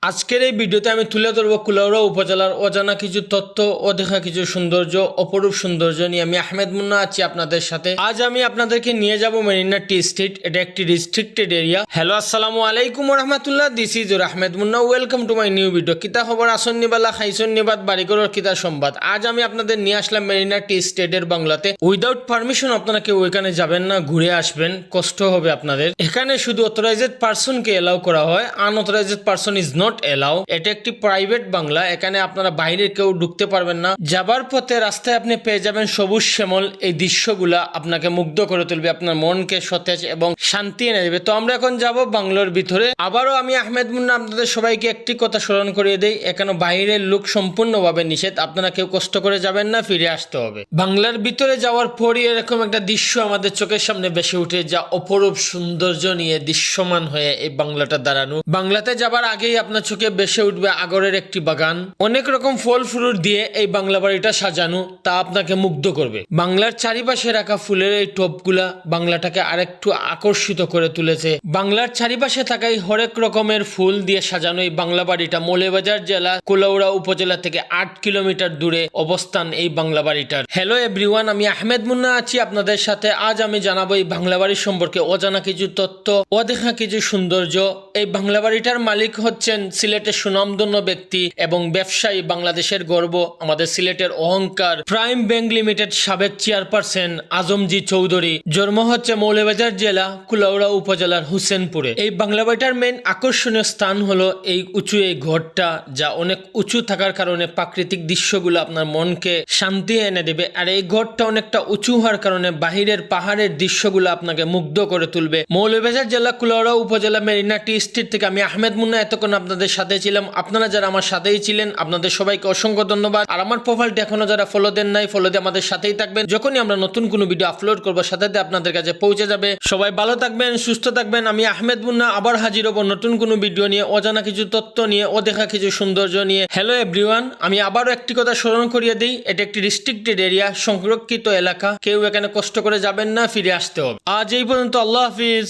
আজকের এই ভিডিওতে আমি তুলে ধরবো কুলাউড়া উপজেলার অজানা কিছু তথ্য, অদেখা কিছু সৌন্দর্য, অপরূপ সৌন্দর্য নিয়ে। আমি আহমেদ মুন্না আছি আপনাদের সাথে। আজ আমি আপনাদেরকে নিয়ে যাব মেরিনা টি স্ট্রিট। এটা একটি রেস্ট্রিক্টেড এরিয়া। হ্যালো, আসসালামু আলাইকুম রহমতুল্লাহ। This is Ahmed Munna. Welcome to my new video. কিতা খবর আসন্নিবালা খাইসন্নিবাদ বাড়িঘরের কিতা সংবাদ। আজ আমি আপনাদের নিয়ে আসলাম মেরিনা টি স্টেটের বাংলাতে। উইদাউট পারমিশন আপনারা কেউ ওইখানে যাবেন না, ঘুরে আসবেন, কষ্ট হবে আপনাদের। এখানে শুধু অথরাইজড পার্সনকে এলাও করা হয়, unauthorised person is not allow. এটা একটি প্রাইভেট বাংলা, এখানে আপনারা বাইরে কেউ ঢুকতে পারবেন না। যাবার পথে রাস্তায় আপনি পেয়ে যাবেন সবুজ শ্যামল। এই দৃশ্যগুলা আপনাকে মুগ্ধ করে তুলবে, আপনার মনকে সতেজ এবং শান্তি এনে দেবে। তো আমরা এখন যাব বাংলার ভিতরে। আবারও আমি আহমেদ মুন্না আপনাদের সবাইকে একটি কথা স্মরণ করিয়ে দেই, এখানে বাইরের লোক সম্পূর্ণভাবে নিষেধ। আপনারা কেউ কষ্ট করে যাবেন না, ফিরে আসতে হবে। বাংলার ভিতরে যাওয়ার পরই এরকম একটা দৃশ্য আমাদের চোখের সামনে ভেসে উঠে, যা অপরূপ সৌন্দর্য নিয়ে দৃশ্যমান হয়ে এই বাংলাটা দাঁড়ানো। বাংলাতে যাবার আগেই আপনার চোখে ভেসে উঠবে আগরের একটি বাগান, অনেক রকম ফল ফ্রুট দিয়ে এই বাংলা বাড়িটা সাজানো, তা আপনাকে মুগ্ধ করবে। বাংলার চারিপাশে রাখা ফুলের এই টপগুলা বাংলাটাকে আরেকটু আকর্ষিত করে তুলেছে। বাংলার চারিপাশে থাকা এই হরেক রকমের ফুল দিয়ে সাজানো এই বাংলা বাড়িটা মৌলভীবাজার জেলা কুলাউড়া উপজেলা থেকে 8 কিলোমিটার দূরে অবস্থান এই বাংলা বাড়িটার। হ্যালো এভরিওয়ান, আমি আহমেদ মুন্না আছি আপনাদের সাথে। আজ আমি জানাবো এই বাংলা বাড়ির সম্পর্কে অজানা কিছু তথ্য, অদেখা কিছু সৌন্দর্য। এই বাংলা বাড়িটার মালিক হচ্ছেন সিলেটের সুনামধন্য ব্যক্তি এবং ব্যবসায়ী, বাংলাদেশের গর্ব, আমাদের সিলেটের অহংকার, প্রাইম ব্যাংক লিমিটেড সাবেক চেয়ারপারসন আজমজি চৌধুরী। জন্ম হচ্ছে মৌলভীবাজার জেলা কুলাউড়া উপজেলার হুসেনপুরে। এই বাংলা বাড়িটার মেইন আকর্ষণীয় স্থান হলো এই উঁচু এই ঘরটা, যা অনেক উঁচু থাকার কারণে প্রাকৃতিক দৃশ্যগুলো আপনার মনকে শান্তি এনে দেবে। আর এই ঘরটা অনেকটা উঁচু হওয়ার কারণে বাহিরের পাহাড়ের দৃশ্যগুলো আপনাকে মুগ্ধ করে তুলবে। মৌলভীবাজার জেলা কুলাউড়া উপজেলা মেরিনা টি স্ট্রিট থেকে আমি আহমেদ মুন্না এতক্ষণ আপনাদের সাথে ছিলাম। আপনারা যারা আমার সাথেই ছিলেন, আপনাদের সবাইকে অসংখ্য ধন্যবাদ। আর আমার প্রোফাইলটা এখনো যারা ফলো দেন নাই, ফলো দিয়ে আমাদের সাথেই থাকবেন। যখনই আমরা নতুন কোনো ভিডিও আপলোড করবো, সাথে আপনাদের কাছে পৌঁছে যাবে। সবাই ভালো থাকবেন, সুস্থ থাকবেন। আমি আহমেদ মুন্না আবার হাজির হব নতুন কোনো ভিডিও নিয়ে, অজানা কিছু তথ্য নিয়ে, অদেখা কিছু সৌন্দর্য নিয়ে। হ্যালো এভরিওয়ান, আমি আবারও একটি কথা স্মরণ করিয়ে দিই, এটা একটি রেস্ট্রিক্টেড এরিয়া, সংরক্ষিত এলাকা। কেউ এখানে কষ্ট করে যাবেন না, ফিরে আসতে হবে। আজ এই পর্যন্ত। আল্লাহ হাফিজ।